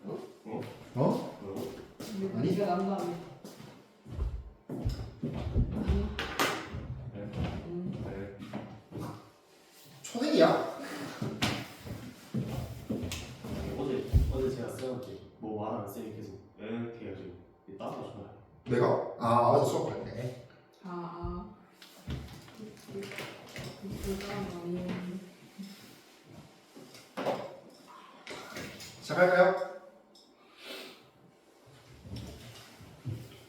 어? 아니? 네가 난다며. 초능이야? 어제 제가 쌤한테 뭐 말하면 쌤이 계속 이렇게 해가지고 따라가지고 내가? 아 어제 수업할 때 시작할까요?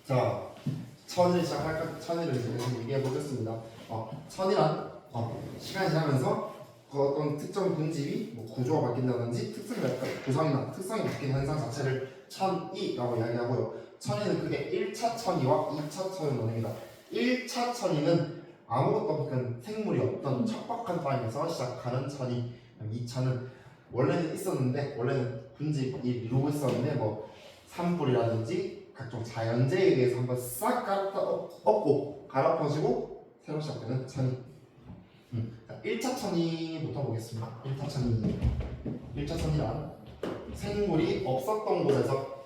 자, 천일 시작할까? 천일을 이제 얘기해 보겠습니다. 천이란 시간이 지나면서 그 어떤 특정 분집이 뭐 구조가 바뀐다든지 구성이나 특성이 바뀌는 현상 자체를 천이라고 이야기하고요. 천이는 크게 1차 천이와 2차 천을 나뉩니다. 1차 천이는 아무것도 없는 생물이 없던 척박한 땅에서 시작하는 천이, 2차는 원래는 있었는데 원래는 분집이 이루고 있었는데 뭐 산불이라든지 각종 자연재해에 의해서 한번 싹 갈아 엎고 갈아퍼지고 새로 시작되는 천이. 1차 천이부터 보겠습니다. 1차 천이. 1차 천이란 생물이 없었던 곳에서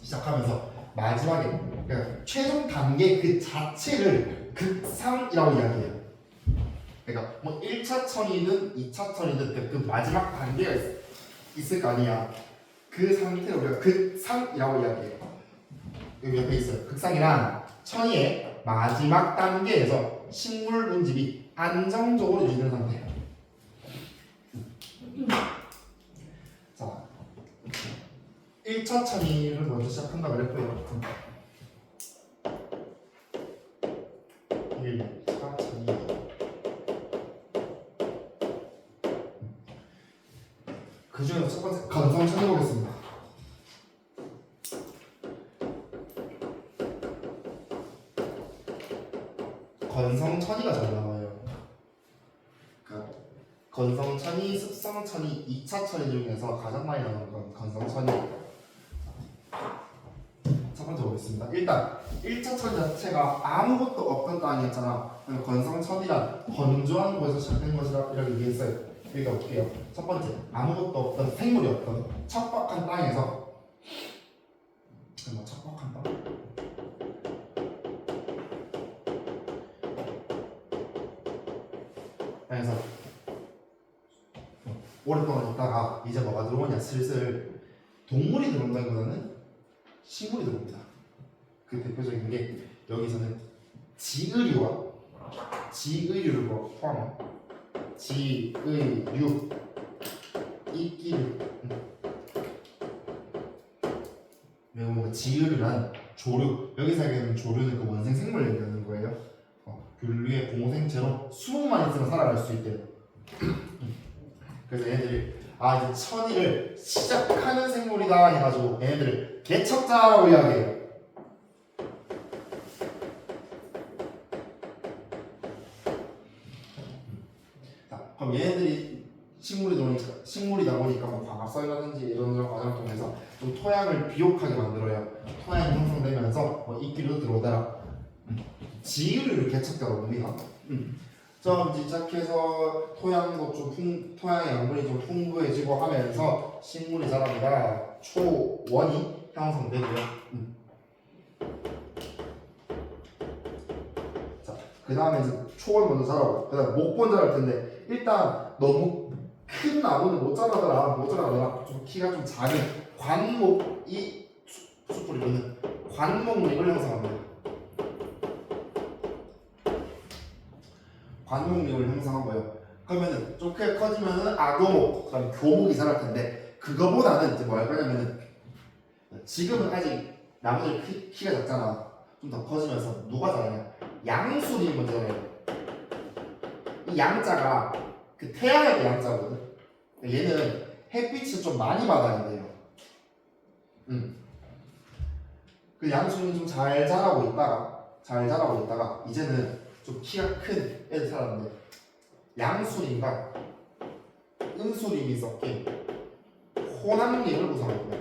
시작하면서 마지막에 그러니까 최종 단계 그 자체를 극상이라고 이야기해요. 그러니까 뭐 1차 천이든 2차 천이든 그 마지막 단계가 있을 거 아니야. 그 상태를 우리가 극상이라고 이야기해요. 여기 옆에 있어요. 극상이란 천이의 마지막 단계에서 식물 분집이 안정적으로 유지되는 상태예요. 자, 1차 천이를 먼저 시작한다고 그랬고요. 1차 천이. 그 중에서 첫 번째 건성 찾아보겠습니다. 건성천이가 잘 나와요. 그러니까 건성천이, 습성천이, 2차 천이 중에서 가장 많이 나오는 건 건성천이에요. 첫 번째 보겠습니다. 일단 1차 천 자체가 아무것도 없던 땅이었잖아. 건성천이란 건조한 곳에서 시작된 것이라 이렇게 얘기했어요. 읽어볼게요. 첫 번째, 아무것도 없던 생물이 없던 척박한 땅에서 척박한 땅? 땅에서 오랫동안 있다가 이제 뭐가 들어오냐, 슬슬 동물이 들어온다기보다는 식물이 들어옵니다. 그 대표적인 게 여기서는 지의류와 지의류를 포함한 지의류, 이끼류. 그리고 지의류란 조류, 여기서 얘기하는 조류는 그 원생 생물 얘기하는 거예요. 균류의 공생체로 수목만 있으면 살아갈 수 있대요. 그래서 얘네들이 이제 천이를 시작하는 생물이다 해가지고 얘네들을 개척자라고 이야기해요. 그럼 얘네들이 식물이다 보니까 뭐 광합성이라든지 이런 과정을 통해서 좀 토양을 비옥하게 만들어요. 토양이 형성되면서 뭐 이끼로 들어오더라. 지유를 개척자로 봅니다. 좀 시작해서 토양도 토양의 양분이 좀 풍부해지고 하면서 식물이 자랍니다. 초원이 형성되고요. 자, 그 다음에 이제 초원 먼저 자라고, 그 다음에 목본 자랄 텐데 일단 너무 큰 나무는 못 자라더라. 좀 키가 좀 작은 관목이 숲을 이루는 관목립을 형성합니다. 관목립을 형성하고요. 그러면은 좀 크게 커지면은 악어목, 그다음 교목이 자랄 텐데 그거보다는 이제 뭐 할 거냐면은 지금은 아직 나무들 키가 작잖아. 좀 더 커지면서 누가 자라냐? 양수립이 먼저 자라요. 이 양자가 그 태양의 그 양자거든. 얘는 햇빛을 좀 많이 받아야 돼요. 그 양수는 좀 잘 자라고 있다가 이제는 좀 키가 큰 애들 살았는데 양수림과 음수림이 섞인 호남림을 구성합니다.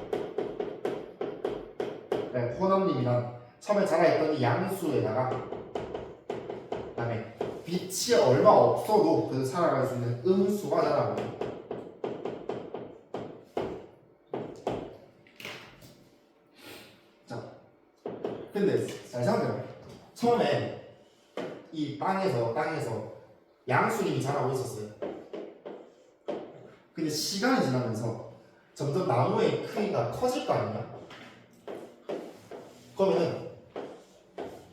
네, 호남림이란 처음에 자라있던 이 양수에다가 그다음에 빛이 얼마 없어도 그래서 살아갈 수 있는 음수가 자라고요. 근데 잘 생각해요. 처음에 이 땅에서 양수림이 자라고 있었어요. 근데 시간이 지나면서 점점 나무의 크기가 커질 거 아니야? 그러면은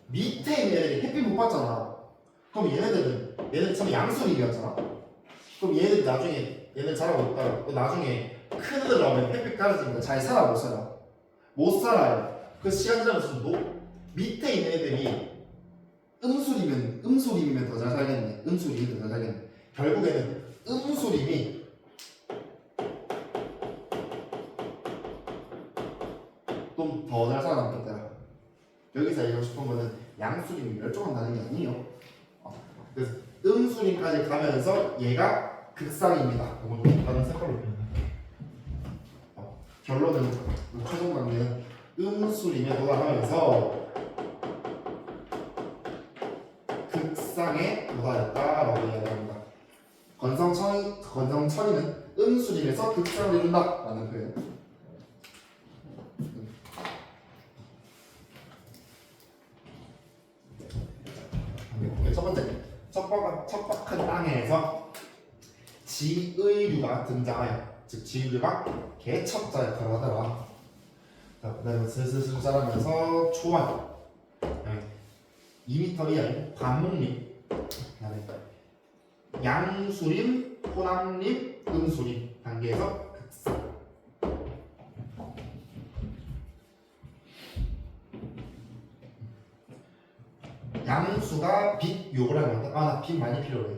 밑에 있는 애들이 햇빛 못 받잖아. 그럼 얘네들 처음에 양수림이었잖아. 그럼 얘네들 나중에 얘네 자라고 있다가 나중에 큰 애들 나오면 햇빛 가려지니까 잘 살아 못 살아? 못 살아요. 그 시간 지나면서 밑에 있는 애들이 음수림이면 더 잘 살겠네. 음수림이 더 잘 살겠네. 결국에는 음수림이 좀 더 잘 살아남겠다. 여기서 얘기하고 싶은 거는 양수림이 멸종한다는 게 아니에요. 그래서 음수림까지 가면서 얘가 극상입니다. 이건 좀 다른 색깔로 표현해. 결론은 최종 관계는 음수림에 도달하면서 극상에 도달했다라고 이야기합니다. 건성천이는 음수림에서 극상을 이룬다라는 표현. 첫 번째, 척박한 땅에서 지의류가 등장하여, 즉 지의류가 개척자 역할을 하더라. 자, 그다음에 슬슬 자라면서 초원, 2m 이하의 관목림, 그다음에 양수림, 호남림, 음수림 단계에서 극상. 양수가 빛 요구를 하면 나 빛 많이 필요해.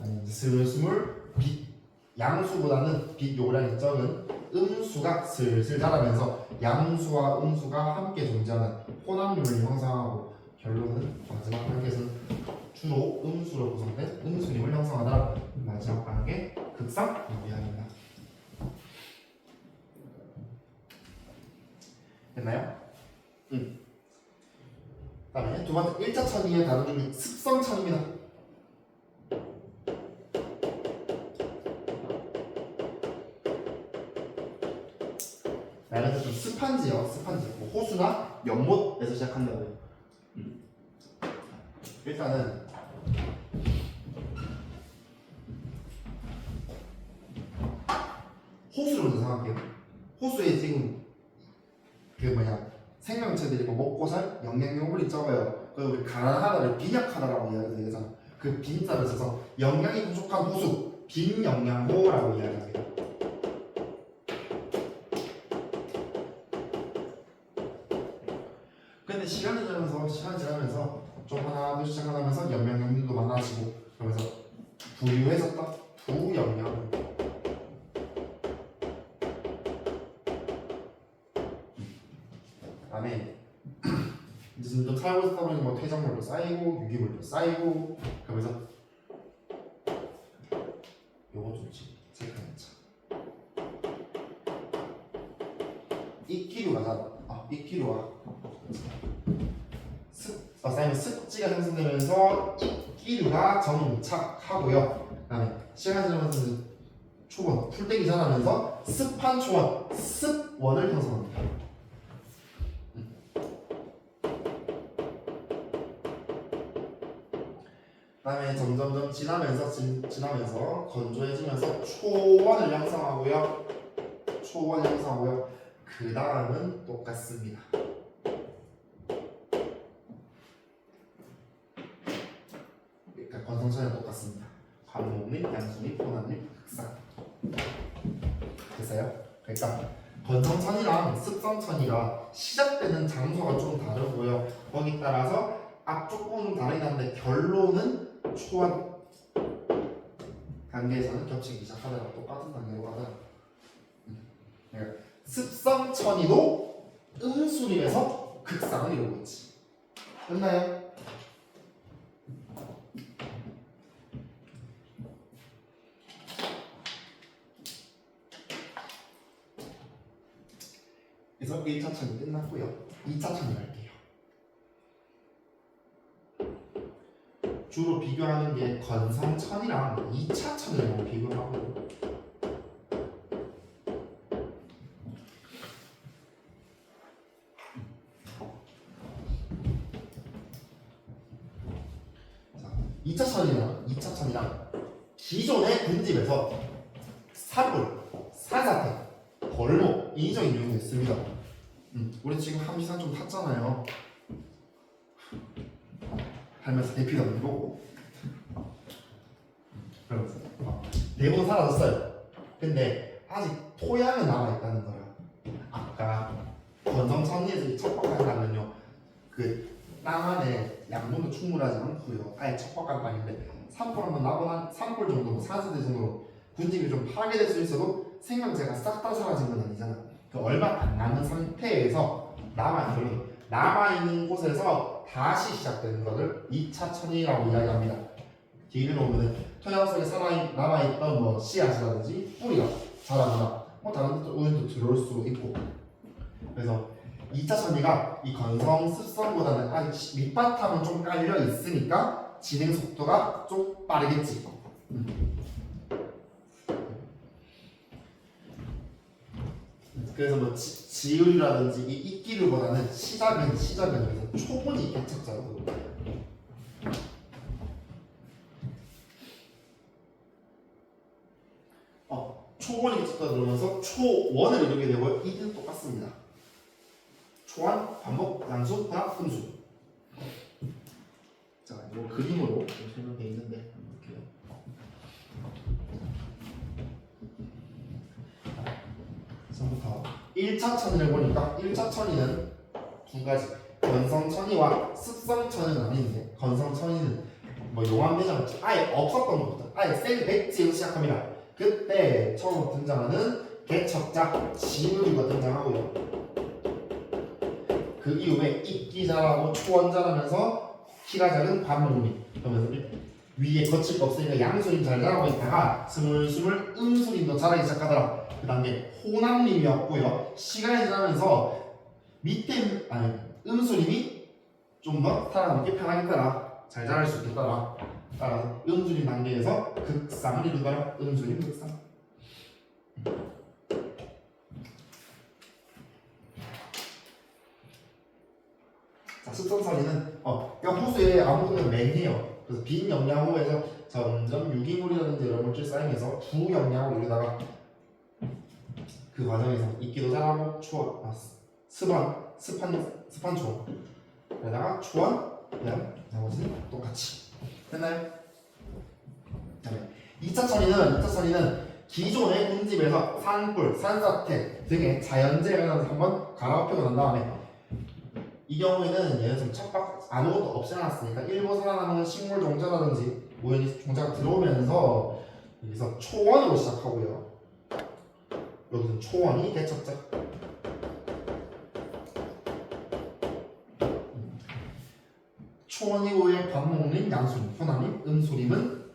아니 슬슬 빛 양수보다는 빛 요구량이 적은 음수가 슬슬 자라면서 양수와 음수가 함께 존재하는 혼합림을 형성하고 결론은 마지막 단계에서는 주로 음수로 구성된 음수림을 형성하더라. 마지막 단계 극상 이야기입니다. 됐나요? 다음에 두 번째 1차 천이의 다른 종류 습성천입니다. 나는 좀 습한 지역, 뭐 호수나 연못에서 시작한다고요. 일단은 호수를 먼저 생각해요. 호수에 지금 생명체들이 먹고 살 영양용물이 적어요. 그리고 우리 가난하다를 빈약하다라고 이야기하잖아. 그 빈자를 써서 영양이 부족한 호수, 빈영양호라고 이야기합니다. 근데 시간이 지나면서 좀 하나 둘씩 시작하면서 영양용물도 많아지고 그러면서 부유해졌다. 부영양. 그다음에 이제 점점 살고 있다 보니 뭐 퇴적물도 쌓이고 유기물도 쌓이고 그러면서 요거 좀 체크해보자. 이끼류가 쌓이면 습지가 생성되면서 이끼류가 정착하고요. 그다음에 시간이 지나면서 초원, 풀떼기 자라면서 습한 초원, 습원을 형성합니다. 그다음에 점점점 지나면서 건조해지면서 초원을 형성하고요. 그 다음은 똑같습니다. 그러니까 건성천이랑 똑같습니다. 관목림, 양수림, 호남림, 극상. 됐어요? 그러니까 건성천이랑 습성천이랑 시작되는 장소가 좀 다르고요. 거기 따라서 앞쪽 부분은 다르긴 한데 결론은 초원 단계에서는 겹치기 시작하더라도 똑같은 단계로 가더라. 습성천이도 음수림에서 극상을 이루고 있지. 됐나요? 그래서 1차 천이 끝났고요. 2차 천이 갈게요. 주로 비교하는 게 건성천이랑 2차 천을 비교하고 2차 천이랑 기존의 군집에서 산불, 산사태, 벌목, 인위적인 요인도 있습니다. 우리 지금 함시상 좀 탔잖아요. 하면서 대피도 안 해보고 그러면서 대부분 사라졌어요. 근데 아직 토양은 남아있다는 거야. 아까 건성천리에서 척박한다면요, 그 땅 안에 양분도 충분하지 않고요, 아예 척박한 땅인데 산불 한번 나고 난 산불 정도로 산사태 정도로 군집이 좀 파괴될 수 있어도 생명체가 싹 다 사라진 건 아니잖아. 그 얼마 안 남은 상태에서 남아있는 곳에서 다시 시작되는 것을 2차 천이라고 이야기합니다. 예를 들면 토양 속에 남아있던 뭐 씨앗이라든지 뿌리가 자라거나 뭐 다른 우연도 들어올 수 있고, 그래서 2차 천이가 이 건성 습성보다는 아직 밑바탕은 좀 깔려 있으니까 진행 속도가 좀 빠르겠지. 그래서 뭐 지을이라든지 이 이끼류보다는 시작은 여기서 초본이 개척자고, 초본이 개척자 들어오면서 초원을 이루게 되고 이는 똑같습니다. 초원, 반복, 양수, 반합, 음수. 자, 이거 그림으로 좀 설명되어 있는데 한번 볼게요. 처음부터 1차 천이를 보니까 1차 천이는 두 가지, 건성천이와 습성천은 아닌데, 건성천이는 뭐 용암대장 아예 없었던 것부터 아예 생백지로 시작합니다. 그때 처음 등장하는 개척자 지을이가 등장하고요. 그 이후에 이끼 자라고 초원 자라면서 키가 작은 반목림, 그러면서 위에 거칠 거 없으니까 양수림 잘 자라고 있다가 스물스물 음수림도 자라기 시작하더라. 그 단계 호남림이었고요. 시간이 지나면서 음수림이 좀 더 살아남기 편하겠더라, 잘 자랄 수 있겠더라. 따라서 음수림 단계에서 극상을 이루더라. 음수림 극상. 자, 습성선이는 호수에 아무것도 맹해요. 그래서 빈 영양호에서 점점 유기물이라든지 이런 물질 쌓이면서 부영양으로 이르다가 그 과정에서 이끼도 자라고 습한초, 그러다가 초원, 그다음 나머지는 똑같이 됐나요? 그다음에 2차 천이는 기존의 군집에서 산불, 산사태 등의 자연재해가 한번 갈아엎히고 난 다음에, 이 경우에는 얘는 좀 척박 아무것도 없이 않았으니까 일부 살아남은 식물 종자라든지 모형이 종자가 들어오면서 여기서 초원으로 시작하고요. 여기서 초원이 개척자. 초원 이후에 반목림, 양수림, 호남림, 음수림은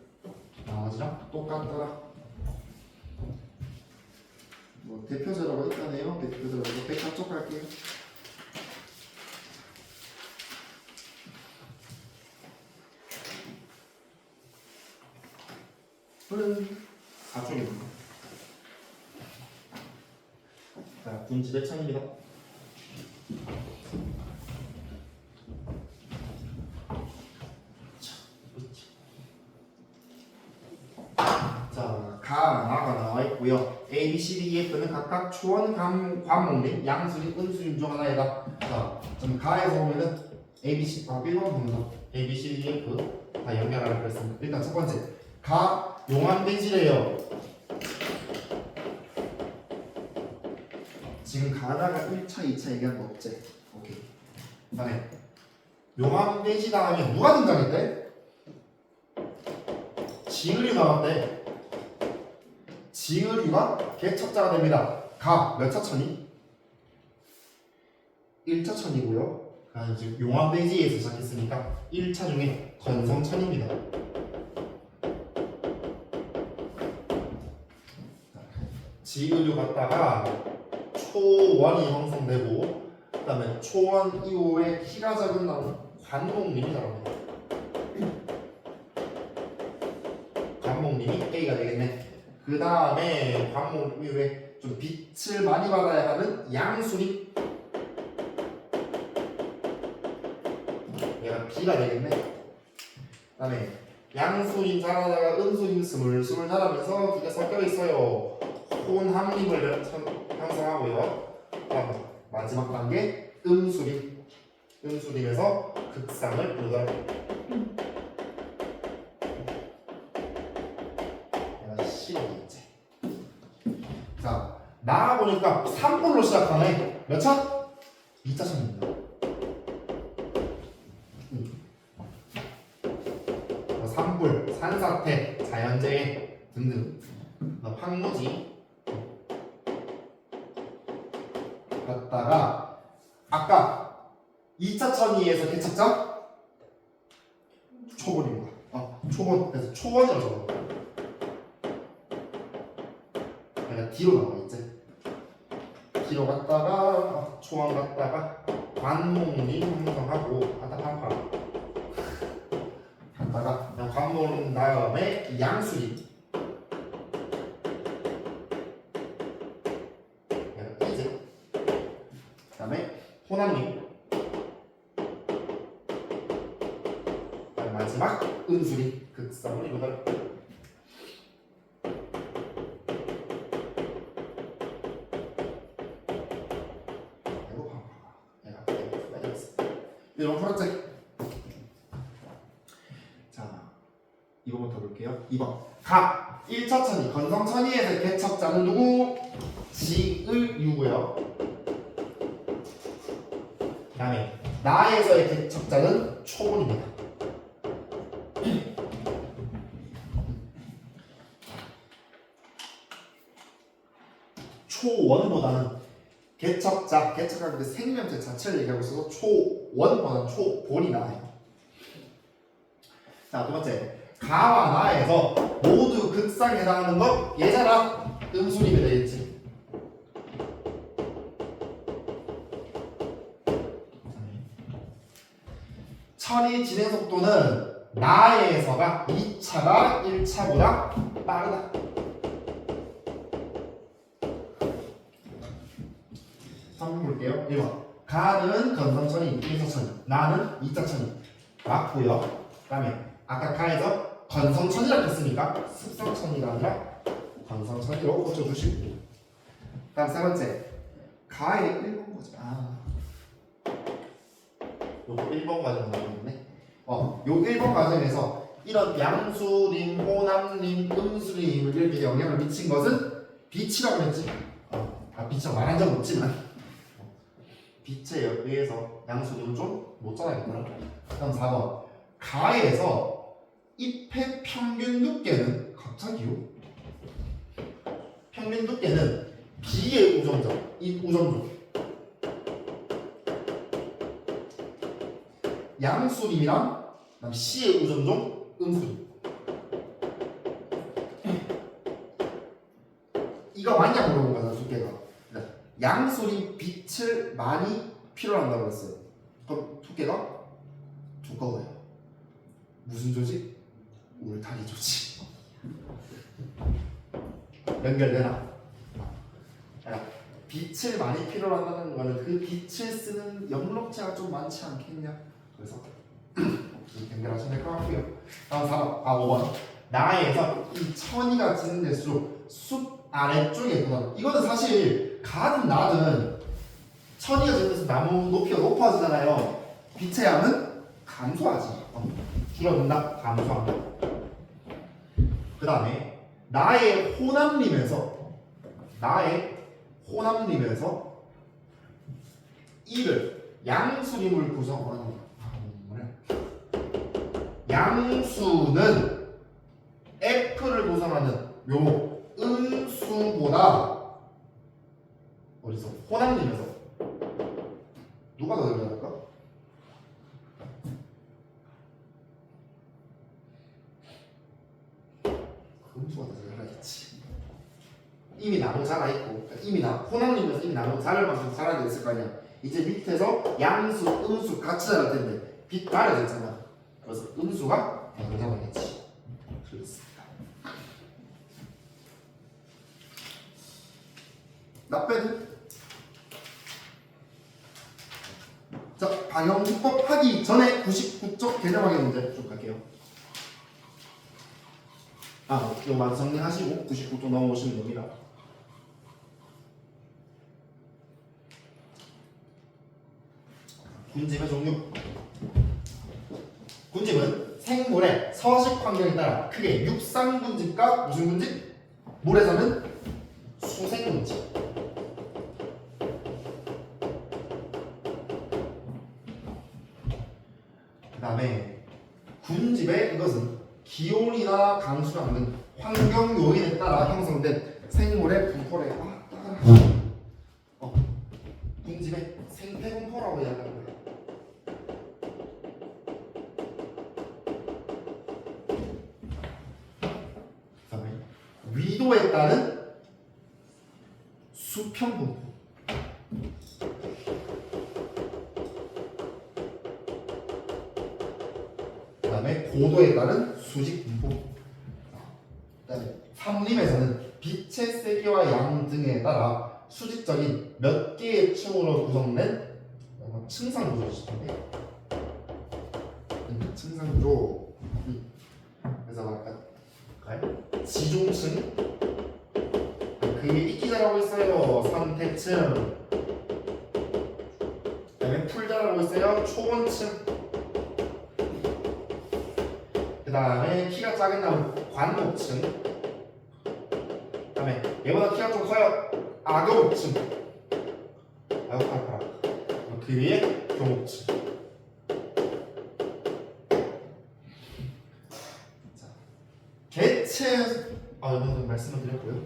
나머지랑 똑같더라. 뭐 대표자료가 있다네요. 대표자료 100쪽 갈게요. 4쪽입니다. 자, 군집의 창입니다. 자, 가나가 나와 있고요. A, B, C, D, E, F는 각각 초원, 관목림, 양수림, 은수림 중 하나이다. 자, 좀 가에서 보면은 A, B, C, 1번 보면서 A, B, C, D, E, F 다 연결하라고 그랬습니다. 일단 첫 번째, 가 용암대지래요. 지금 가다가 1차, 2차 얘기한 거 없지? 오케이. 그 다음에 용암대지 다음에 누가 등장했대? 지을이 나왔대. 지을이가 개척자가 됩니다. 가 몇 차천이? 1차 천이고요. 지금 용암대지에서 시작했으니까 1차 중에 건성천입니다. 지을류 갔다가 초원이 형성되고, 그 다음에 초원 이후에 키가 작은 나무 관목림이 나옵니다. 관목림이 A가 되겠네. 그 다음에 관목림 이후에 좀 빛을 많이 받아야 하는 양수림, 얘가 B가 되겠네. 그 다음에 양수림 자라다가 음수림 스물스물 자라면서 두 개 섞여 있어요. 혼합림을 형성하고요. 마지막 단계 음수림. 음수림에서 극상을 이루더라. 내가 쉬워겠지. 자, 나가 보니까 3분으로 시작하네. 몇 차? 2차 천입니다. 3불, 산사태, 자연재해 등등. 황무지 갔다가 아까 2차 천이에서 개척자 초본입니다. 초본. 그래서 초원이라고 적어. 그러니까 뒤로 나와 있지. 뒤로 갔다가 초원 갔다가 관목림 형성하고 갔다가 관목림 다음에 양수림. 이제 그다음에 호남림. 마지막 음수림. 극상을 이루더라. 이런 풀었지? 자, 이거부터 볼게요. 2번. 각 1차 천이 건성 천이에서 개척자는 누구? 지을유고요. 그 다음에 나에서의 개척자는 초본입니다. 초원보다는 개척자, 개척자 그 생명체 자체를 얘기하고 있어서 초원보다는 초본이 나아요. 자, 두 번째. 가와 나에서 모두 극상에 해당하는 것 얘잖아. 음수림이 되겠지. 천이 진행 속도는 나에서가 2차가 1차보다 빠르다. 한번 볼게요. 1번. 가는 건성천이 1차천이, 나는 2차천이 맞고요. 그 다음에 아까 가에서 건성천이라고 했으니까 습성천이가 아니라 건성천이라고 고쳐주시고, 그 다음 세 번째. 가의 1번 과정. 요거 1번 과정 나오겠네. 요 1번 과정에서 이런 양수림, 호남림, 음수림을 이렇게 영향을 미친 것은 빛이라고 했지. 빛이라고 말한 적은 없지만 빛에 의해서 양수림은 좀 못 자라겠더라. 다음 4번. 가에서 잎의 평균 두께는 갑자기요? 평균 두께는 B의 우점적, 잎 우점적. 양수림이랑 그다음 C의 우점종 음수림. 이거 맞냐 물어본 거잖아, 두께가. 양수림 빛을 많이 필요로 한다고 했어요. 그럼 두께가 두꺼워요. 무슨 조직? 울타리 조직. 연결되나? 빛을 많이 필요로 한다는 거는 그 빛을 쓰는 영록체가 좀 많지 않겠냐? 그래서 연결하시면 될 것 같고요. 다음 4번, 5번. 나에서 이 천이가 진행될수록 숲 아래쪽에 있구나. 이거는 사실 가든 나든 천이가 진행돼서 나무 높이가 높아지잖아요. 빛의 양은 감소하지. 줄어든다, 감소한다. 그 다음에 나의 호남림에서 이를 양수림을 구성하는 양수는 F를 구성하는 요 음수보다 어디서? 호남림에서 누가 더 늘어날까? 음수가 더 늘어나겠지. 이미 나무 자라있고, 이미 호남림에서 이미 나무 자랄 만큼 자라게 됐을 거 아니야. 이제 밑에서 양수, 음수 같이 자랄 텐데 빛 가려졌잖아. 그래서 음수가 더 늘어나겠지. 그렇습니다. 나빼드. 자, 방영기법 하기 전에 99쪽 개념하기 문제 쭉 갈게요. 이거 마저 정리하시고 99도 넘어오시면 됩니다. 군집의 종류. 군집은 생물의 서식 환경에 따라 크게 육상 군집과 무슨 군집? 물에서는 수생 군집. 그 다음에 군집의 이것은 기온이나 강수량 등 환경 요인에 따라 형성된 생물의 분포를 군집의 생태 분포라고 이야기하는 거예요. 그다음에 위도에 따른 수평 분포. 그다음에 고도에 따른 수직 분포. 그다음에 삼림에서는 빛의 세기와 양 등에 따라 수직적인 몇 개의 층으로 구성된 층상 구조인데 층상 구조. 그래서 아까 지중층 그 위에 이끼자라고 있어요. 상태층. 그다음에 풀자라고 있어요. 초원층. 그다음에 키가 작은 나무 관목층. 그다음에 얘보다 키가 좀 커요. 악어목층. 그 위에 교목층. 자, 개체 이건 말씀을 드렸고요.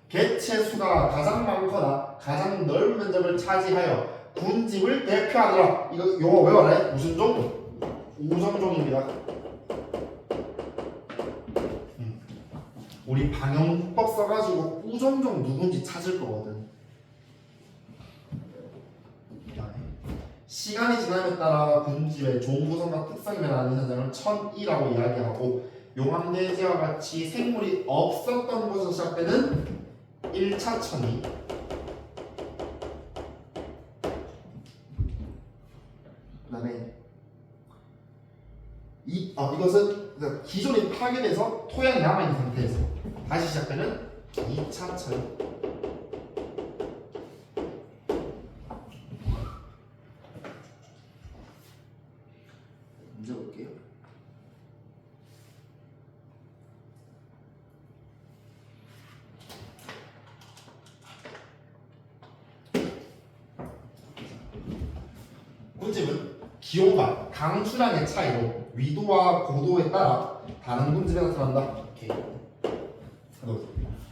개체 수가 가장 많거나 가장 넓은 면적을 차지하여 군집을 대표하더라. 이거 용어 외워라. 무슨 종? 우정종입니다. 우리 방영법 써가지고 우정종 누군지 찾을 거거든. 시간이 지남에 따라 군집의 종구성과 특성이 변하는 현상을 천이라고 이야기하고 용암대지와 같이 생물이 없었던 곳에서 시작되는 1차 천이, 그 다음에 이것은 기존이 파괴돼서 토양이 남아있는 상태에서 다시 시작되는 2차 천. 문제 볼게요. 군집은 기온과 강수량의 차이로 위도와 고도에 따라 다른 군집에 나타난다. 오케이.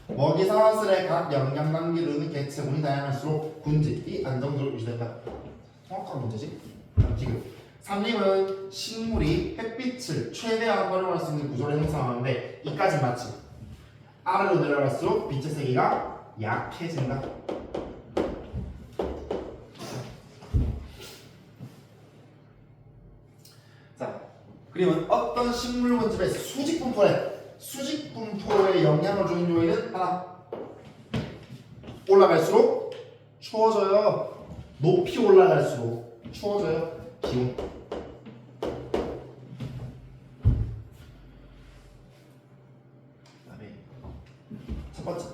먹이사슬의 각 영양 단계를 이루는 개체군이 다양할수록 군집이 안정적으로 유지된다. 정확한 문제지? 지금 삼림은 식물이 햇빛을 최대한 활용할 수 있는 구조를 형성하는데 이까지 맞지? 아래로 내려갈수록 빛의 세기가 약해진다. 자, 그러면 어떤 식물 군집의 수직 분포에 영향을 주는 요인은 하나. 올라갈수록 추워져요. 높이 올라갈수록 추워져요. 기온. 그다음에 첫 번째,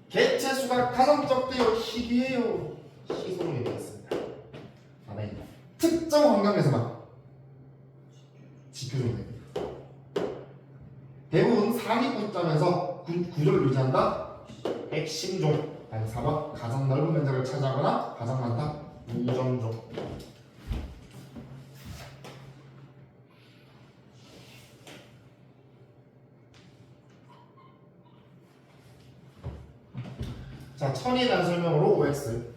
개체 수가 가장 적대요. 희귀해요. 희소로 얘기했습니다. 그다음에 특정 환경에서만 지표적으로 됩니다. 대부분 상위권점에서 구조를 유지한다. 핵심종. 아니 4번 가장 넓은 면적을 차지하거나 가장 많다. 우정종. 자, 천이에 대한 설명으로 OX.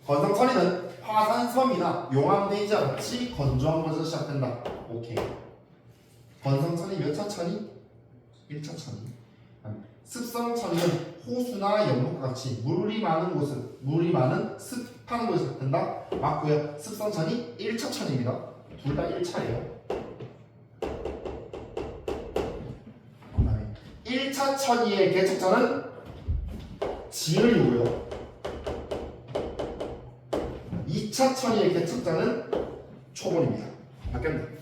건성천이는 화산섬이나 용암대지와 같이 건조한 곳에서 시작된다. 오케이. 건성천이 몇 차 천이? 1차 천이. 습성천이는 호수나 연못과 같이 물이 많은 습한 곳에서 시작된다. 맞고요. 습성천이 1차 천입니다. 둘 다 1차예요. 그다음에 1차 천이의 개척자는 지을이고요. 2차 천이의 개척자는 초본입니다. 바뀌었네.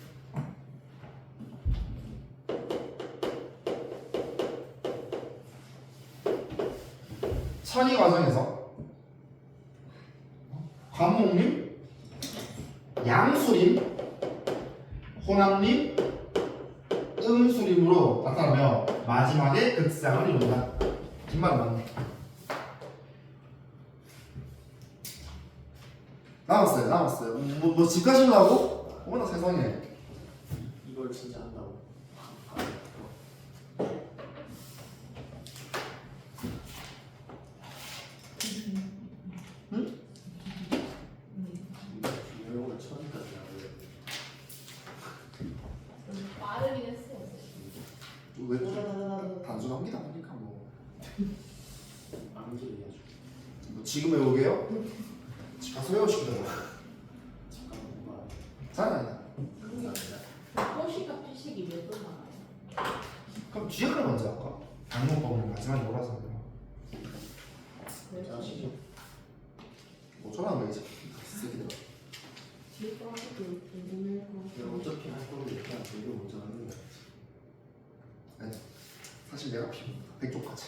천이 과정에서 관목림, 양수림, 혼합림, 음수림으로 나타나며 마지막에 그 특성을 이룬다. 뒷말은 맞네. 남았어요. 집 가시려고? 어머나 세상에. 이걸 진짜 한다고? 이런 걸 처음까지 나와요. 빠르긴 했어요. 왜 단순합니다. 그러니까 뭐 암기를 해야죠. 지금 외우게요? 집 가서 외우시더라고. 잠깐 뭔가 잘. 호시가 피식이 몇 분 나와요? 그럼 뒤에 걸 먼저 할까? 방문법은 마지막에 몰아서 짜시죠. 뭐 전화한 거지? 새끼들. 뒤에 거 하고 궁금해. 어차피 할 거면 이렇게 하면 되게 먼저 하는 거야. 아니, 사실 내가 피부 백조까지.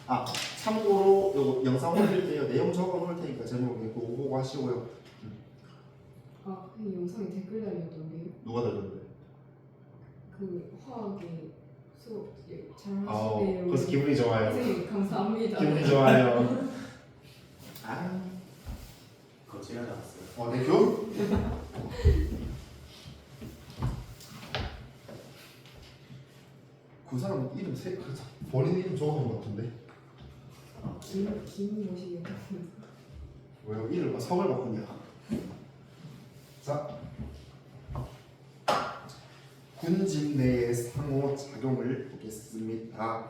아 참고로 요거 영상 올릴 때요 내용 적어 놓을 테니까 제목에 그거 보고 하시고요. 아, 그 영상에 댓글 달렸던데요? 누가 달렸는데? 그 화학의 수업 잘 아 하시네요. 그래서 기분이 좋아요. 선생님 감사합니다. 기분이 좋아요. 아, 그거 제가 잡았어요. 내 교육? 그 사람 이름 본인 이름 적어놓은 것 같은데 김 모시게 왜요? 이름 성을 바꾸냐? 자, 군집 내의 상호 작용을 보겠습니다.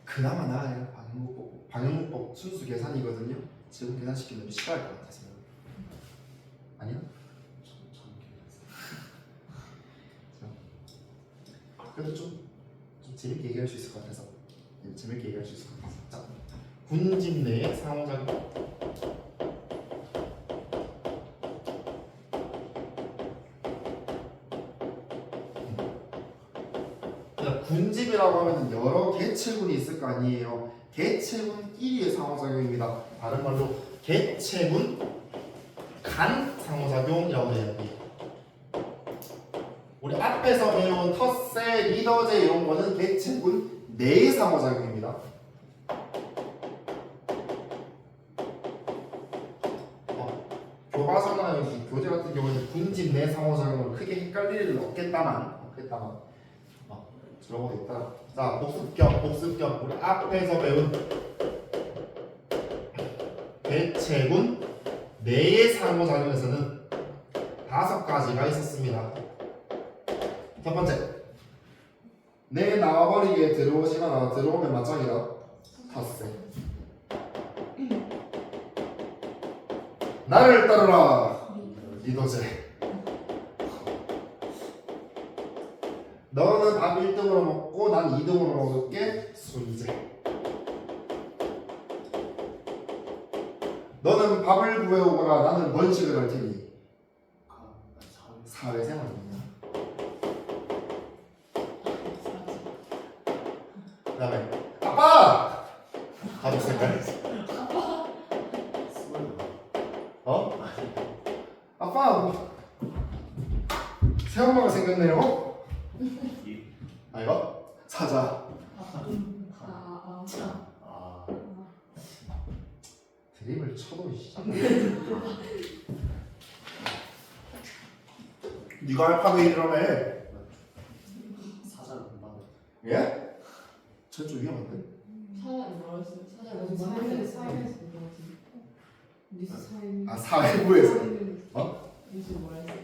그나마 나아요. 방역문법 순수 계산이거든요. 지금 계산시키는 게 싫어할 것 같아서. 아니야? 참 그래도 좀 재밌게 얘기할 수 있을 것 같아서. 재밌게 얘기할 수 있을 것 같아서. 자, 군집 내의 상호작용. 군집이라고 하면 여러 개체군이 있을 거 아니에요. 개체군 1위의 상호작용입니다. 다른 말로 개체군 간 상호작용이라고 해야 돼요. 우리 앞에서 배운 텃세, 리더제 이런 거는 개체군 내의 상호작용입니다. 교과서나 여기 교재 같은 경우에는 군집 내 상호작용을 크게 헷갈릴 일은 없겠다만 들어보겠다. 자, 복습경. 우리 앞에서 배운 개체군 내의 상호작용에서는 5가지가 있었습니다. 첫 번째, 내 나와버리기에 들어오시거나 들어오면 맞짱이다. 탓세. 나를 따르라. 리더제. 너는 밥 1등으로 먹고 난 2등으로 먹을게. 순이제. 너는 밥을 구해오거나 나는 번식을 할 테니. 사회생활입니다. 그 다음에 아빠! 가족 색깔. 어? 아빠! 새엄마가 생겼네요. 이거? 사자. 드립을 쳐도 시작. 네가 알파벳이라며. 사자를 본다고. 예? 저좀 위험한데? 사자는 뭐라 했어요? 사자는 사회에서 사회에서 뉴스 사회 아 사회부에서. 어? 뉴스 뭐라 했어요?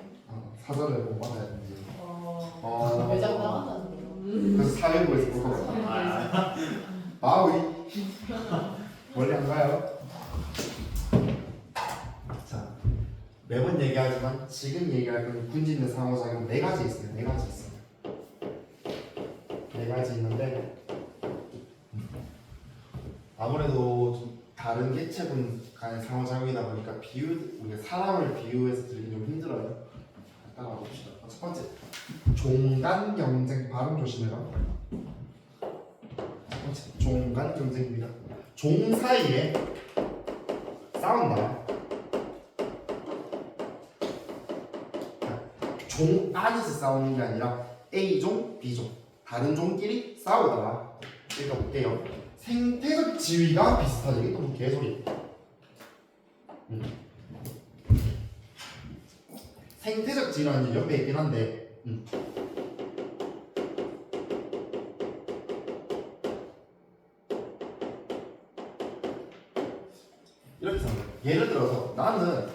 사전을 못 받아야 되는지. 매장 나간다는 거요. 그래서 사회부에서 볼 거예요. 아우이. 멀리 안 가요. 자, 매번 얘기하지만 지금 얘기할 건 군집 내 상호작용 4가지 있어요. 4가지 있어요. 4가지 있는데 아무래도 좀 다른 개체군 간의 상호작용이다 보니까 우리가 사람을 비유해서 들기 좀 힘들어요. 따라가 봅시다. 첫 번째 종간 경쟁. 발음 조심해라. 첫 번째 종간 경쟁입니다. 종 사이에 싸운다. 종 안에서 싸우는 게 아니라 A종, B종 다른 종끼리 싸우다가 읽어볼게요. 생태적 지위가 비슷하다. 이게 또 뭐 개소리. 생태적 지위라는 게 옆에 있긴 한데 이렇게 생각해요. 예를 들어서 나는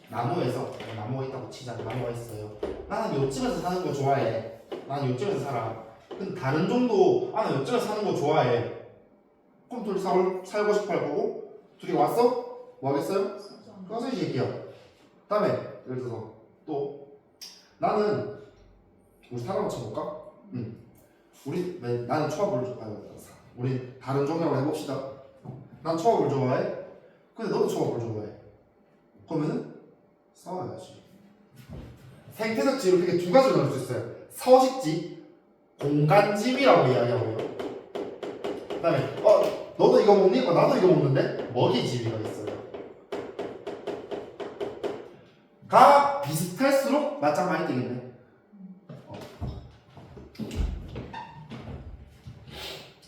나무에서 나무가 있다고 치자. 나무가 있어요. 나는 요쯤에서 사는 거 좋아해. 나는 요쯤에서 살아. 근데 다른 종도 나는 요쯤에서 사는 거 좋아해. 그럼 둘이 살고 싶어 할 거고 둘이 왔어? 뭐 하겠어요? 꺼져 이 새끼야. 다음에 예를 들어서 또 나는 우리 사람 쳐볼까? 나는 초밥을 우리 다른 종이라고 해봅시다. 난 초밥을 좋아해. 근데 너도 초밥을 좋아해. 그러면은 싸워야지. 생태적 지위를 크게 두 가지로 나눌 수 있어요. 서식지, 공간지위라고 이야기하고요. 그다음에 너도 이거 먹니? 나도 이거 먹는데 먹이 지위가 있어요. 가 비슷할수록 맞짱 많이 뜨겠네.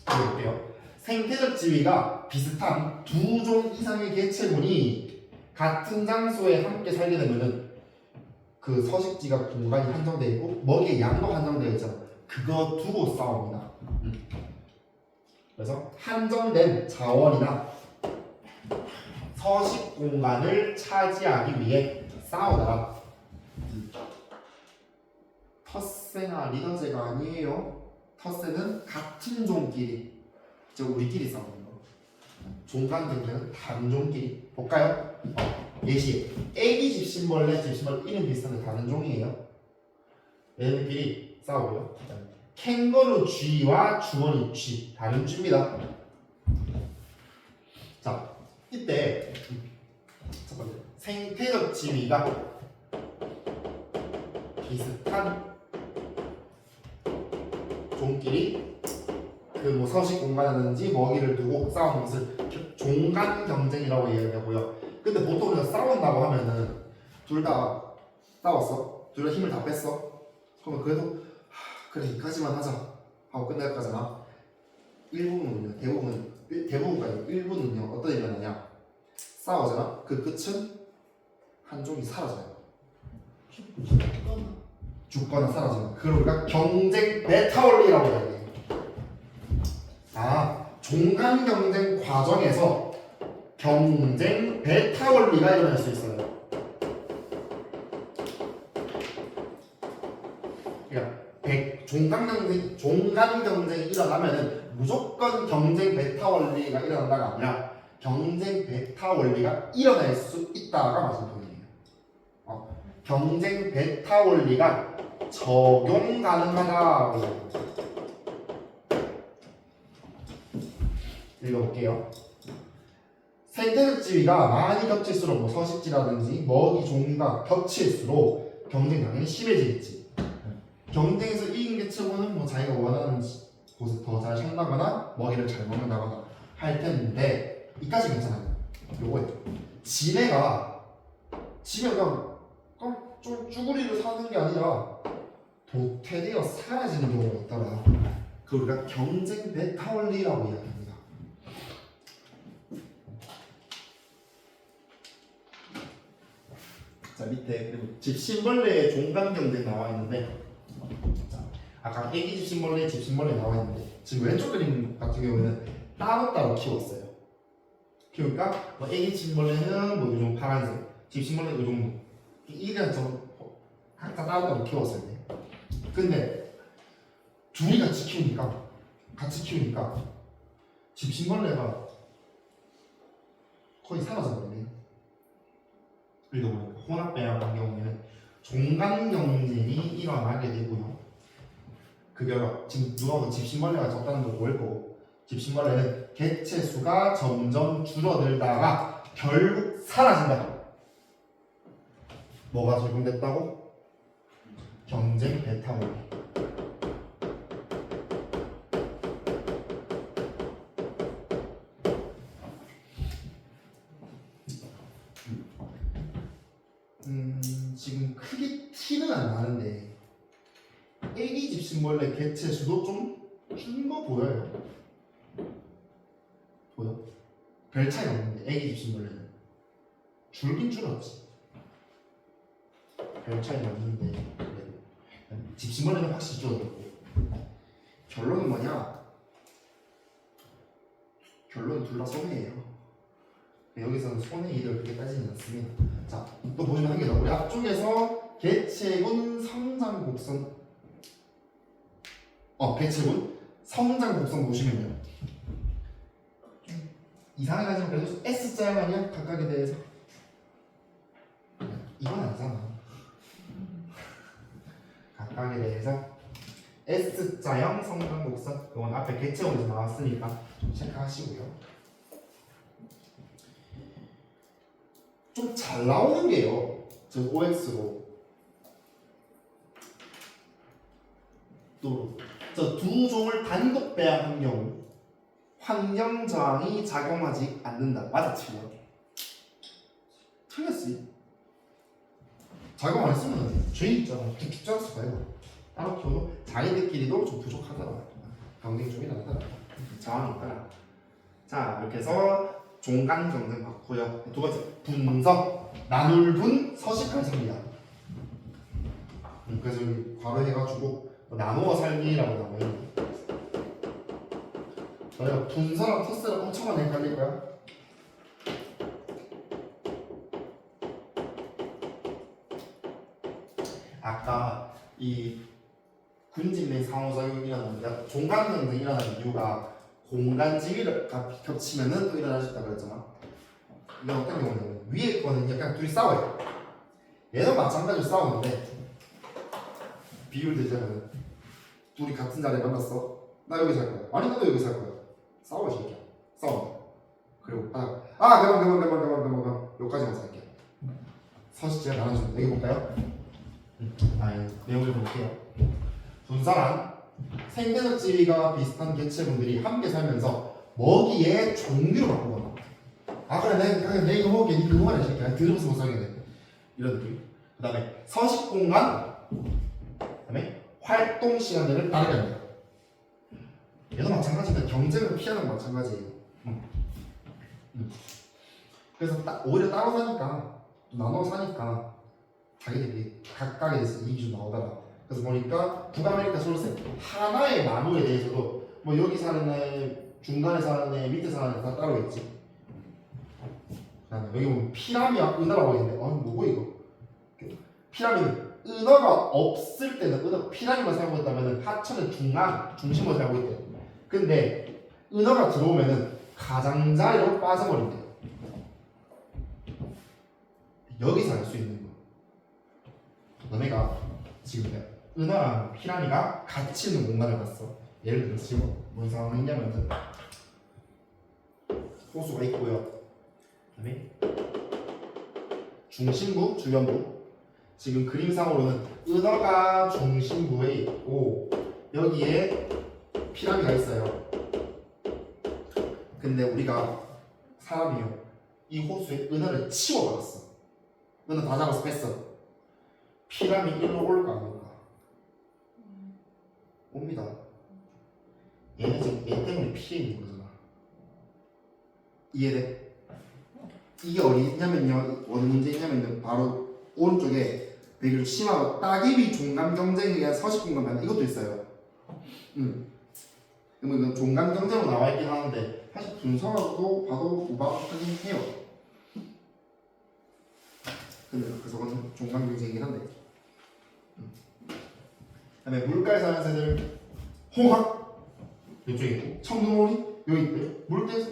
볼게요. 생태적 지위가 비슷한 두 종 이상의 개체군이 같은 장소에 함께 살게 되면은 그 서식지가 공간이 한정되어 있고 먹이의 양도 한정되어 있잖아. 그거 두고 싸웁니다. 그래서 한정된 자원이나 서식 공간을 차지하기 위해 싸우다가 텃새나 리더제가 아니에요. 텃새는 같은 종끼리, 즉 우리끼리 싸우는 거. 종간 경쟁은 다른 종끼리. 볼까요? 예시. 애기 집신벌레, 집신벌레 이름 비슷한데 다른 종이에요. 얘네들끼리 싸우고요. 캥거루 쥐와 주머니 쥐 다른 쥐입니다. 자, 이때 첫 번째 생태적 지위가 비슷한 종끼리 그 뭐 서식 공간이라든지 먹이를 두고 싸우는 것을 종간 경쟁이라고 이야기하고요. 근데 보통 우리가 싸운다고 하면은 둘 다 싸웠어. 둘 다 힘을 다 뺐어. 그러면 그래도 그래 이까지만 하자 하고 끝날 거잖아. 일부는요. 대부분까지 일부는요. 어떤 일이 나냐? 싸우잖아. 그 끝은 한 종이 사라져요. 죽거나 사라지는. 그걸 우리가 경쟁 베타 원리라고 이야기해요. 종간 경쟁 과정에서 경쟁 베타 원리가 일어날 수 있어요. 그러니까 종간 경쟁이 일어나면은 무조건 경쟁 베타 원리가 일어난다가 아니라 경쟁 베타 원리가 일어날 수 있다가 맞은 표현이에요. 경쟁 베타 원리가 적용 가능하다. 읽어볼게요. 생태적 지위가 많이 겹칠수록 뭐 서식지라든지 먹이 종류가 겹칠수록 경쟁이 당연히 심해지겠지. 경쟁에서 이긴 개체고는 뭐 자기가 원하는 곳에 더 잘 산다거나 먹이를 잘 먹는다거나 할 텐데 이까지 괜찮아요. 요거예요. 지네가 좀 쭈구리를 사는 게 아니라 도태되어 사라지는 경우가 있더라. 그걸 우리가 경쟁 베타 원리라고 이야기합니다. 자, 밑에 그리고 집신벌레의 종간 경쟁 나와 있는데, 자, 아까 애기 집신벌레, 집신벌레 나와 있는데 지금 왼쪽 그림 같은 경우에는 따로따로 키웠어요. 그러니까 뭐 애기 집신벌레는 뭐 요즘 파란색, 집신벌레 요 정도 이런 좀 각자 따로따로 키웠어요. 근데 둘이 같이 키우니까 집신벌레가 거의 사라져버리네. 읽어보니까 혼합배양 같은 경우에는 종간 경쟁이 일어나게 되고요. 그 결과 지금 누가 보면 집신벌레가 적다는 걸 보일 거고, 집신벌레는 개체 수가 점점 줄어들다가 결국 사라진다. 뭐가 적용됐다고? 나누기 베타 모기. 지금 크게 티는 안 나는데 애기 집신벌레 개체 수도 좀 준 거 보여요. 보여? 별 차이가 없는데 애기 집신벌레는 줄긴 줄었지. 별 차이는 없는데 그래도 집신벌레는 확실히 줄어들고. 결론은 뭐냐? 결론은 둘 다 손해예요. 여기서는 손해 이득을 그렇게 따지는 않습니다. 자, 또 보시면 한 개 더. 우리 앞쪽에서 개체군 성장 곡선, 개체군 성장 곡선 보시면요. 이상하게 가지만 그래도 S자형 아니야? 각각에 대해서. 이건 아니잖아. 각각에 대해서 S자형 성장 곡선. 이건 앞에 개체군에서 나왔으니까 좀 체크하시고요. 좀 잘 나오는 게요. 저 OX로 또 저 두 종을 단독 배합한 경우 환경 저항이 작용하지 않는다. 맞아치고요. 틀렸지. 작용 안 했으면 죄인 있잖아. 죽지 않았을까요? 따로 키워도 자기들끼리도 좀 부족하더라. 경쟁 쪽이 나더라. 저항이 있더라. 자, 이렇게 해서 종간 경쟁 봤고요. 두 번째 분석 나눌분 서식할 섭니다. 그래서 여기 괄호 해가지고 나누어 살기라고 나와 있는. 저희가 분서랑 터스를 엄청 많이 헷갈릴 거야. 아까 이 군집 내 상호작용이 일어나는데 종간 경쟁이 일어나는 이유가 공간 지위가 겹치면은 또 일어날 수 있다 그랬잖아. 이건 어떤 경우냐면 위에 거는 약간 둘이 싸워요. 얘도 마찬가지로 싸우는데 비율 되자면 둘이 같은 자리에 만났어. 나 여기 살 거야. 아니 나도 여기 살 거야. 싸워 이 새끼야. 싸워. 그리고 그만 여기까지만 살게. 서식지가 나눠주는 여기 볼까요? 내용을 볼게요. 분사란 생태적 지위가 비슷한 개체군들이 함께 살면서 먹이의 종류를 바꾸거나 그래 내 이거 먹게 니 그거 말해 새끼야 들으면서 못 살겠네 이런 느낌. 그 다음에 서식 공간 그 다음에 활동 시간들을 다르게 합니다. 얘도 마찬가지인데 경쟁을 피하는 건 마찬가지예요. 그래서 오히려 따로 사니까 또 나눠 사니까 자기들이 각각에 대해서 이익이 좀 나오더라. 그래서 보니까 북아메리카 솔새 하나의 나무에 대해서도 뭐 여기 사는 애, 중간에 사는 애, 밑에 사는 애 다 따로 있지. 그다음에 여기 보면 피라미와 은어라고 있는데 뭐고 이거? 피라미드 은어가 없을 때는 은어 피라미드만 살고 있다면 하천의 중심으로 살고 있대. 근데 은어가 들어오면은 가장자리로 빠져버린대. 여기서 알 수 있는 거. 너네가 지금 은어랑 피라미가 같이 있는 공간을 봤어. 예를 들어서 지금 뭔 상황이냐면 호수가 있고요. 그다음에 중심부, 주변부. 지금 그림상으로는 은어가 중심부에 있고 여기에 피라미가 있어요. 근데 우리가 사람이요 이 호수에 은어를 치워버렸어. 은어 다 잡아서 뺐어. 피라미 일로 올까 안 올까? 옵니다. 얘는 지금 얘 때문에 피해 있는 거잖아. 이해돼? 이게 어디냐면요. 어느 문제냐면요. 바로 오른쪽에 되게 좀 심하고 따개비 종감 경쟁에 의한 서식 공간 반응 이것도 있어요. 그러면 종감 경쟁으로 나와 있긴 하는데 사실 분석하고도 봐도 무방하긴 해요. 근데 그래서 그건 종감 경쟁이긴 한데. 그다음에 물가에 사는 새들 홍학 이쪽에 있고 청둥오리 여기 있고요. 물대에서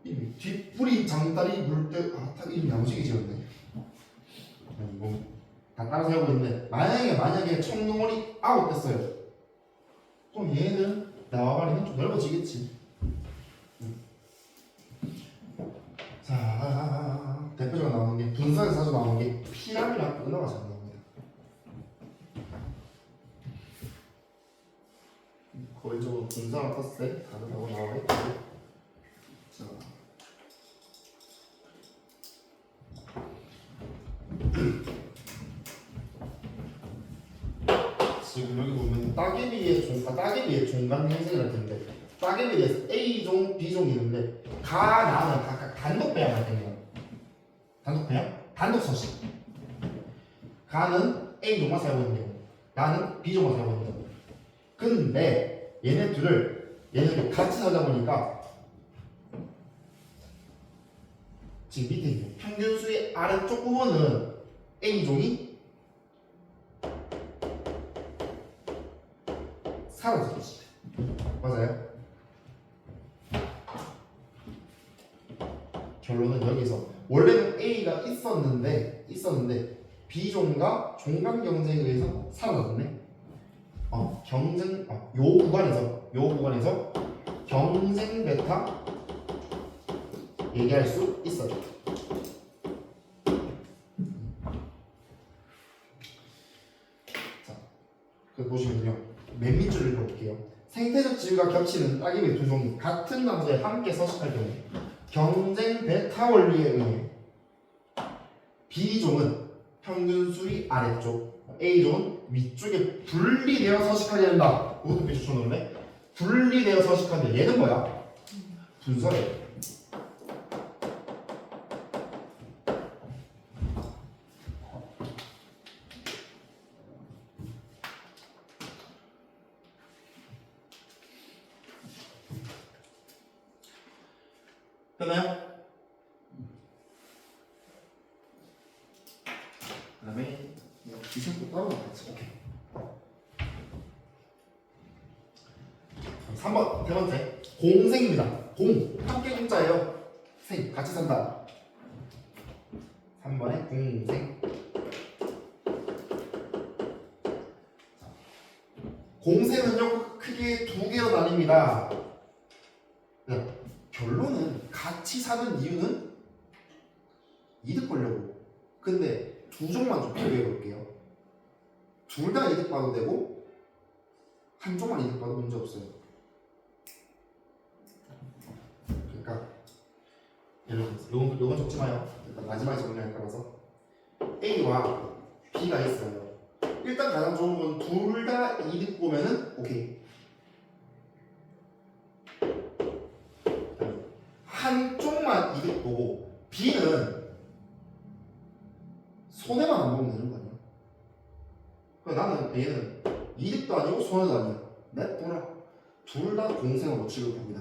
이 뒷뿌리 장다리 물대 딱 이름 야무지게 지었네. 다 따라 살고 있는데 만약에 청둥오리 아웃 됐어요. 그럼 얘는 나와버리면 좀 넓어지겠지. 자 대표적으로 나오는 게 분석에서 자주 나오는 게 피라미랑 은어가 잘 나옵니다. 원적으로 분산을 떴을 때 다르다고 나와 있고 자 지금 여기 보면 따개비의 종간 형성이라는 게 있는데 따개비에서 A종, B종이 있는데 나는 각각 단독 배양할 때는 단독 배양? 단독 서식 가는 A종만 사용하는 경우 나는 B종만 사용하는 경우 근데 얘네들 같이 사다 보니까 지금 밑에 있는 평균수의 아래쪽 부분은 A종이 사라졌지. 맞아요? 결론은 여기서 원래는 A가 있었는데 B종과 종간 경쟁에 의해서 사라졌네. 요 구간에서 경쟁 베타 얘기할 수 있어요. 자, 그 보시면요. 맨 밑줄을 읽어볼게요. 생태적 지위가 겹치는 따개비 두 종이 같은 장소에 함께 서식할 경우 경쟁 베타 원리에 의해 B종은 평균수위 아래쪽, A종은 위쪽에 분리되어 서식하게 된다. 이것도 비추천으로네. 분리되어 서식하는데 얘는 뭐야? 분서예요. 됐나요? 그 다음에 기생도 따로 나왔지. 오케이. 3번 세 번째 공생입니다. 공 함께 공자예요. 생 같이 산다. 3번에 공생. 공생은요 크게 두 개로 나뉩니다. 네. 결론은 같이 사는 이유는 이득 보려고. 근데 두 종만 좀 비교해 볼게요. 둘 다 이득 봐도 되고 한 종만 이득 봐도 문제 없어요. 그러니까 예를 들어서 요건 적지 마요. 일단 마지막에 정리할 거라서 A와 B가 있어요. 일단 가장 좋은 건 둘 다 이득 보면은 오케이. 한쪽만 이득 보고 B는 손해만 안 보면 되는 거 아니야? 그럼 나는 얘는 이득도 아니고 손해도 아니야. 냅둬라. 둘 다 공생으로 취급을 합니다.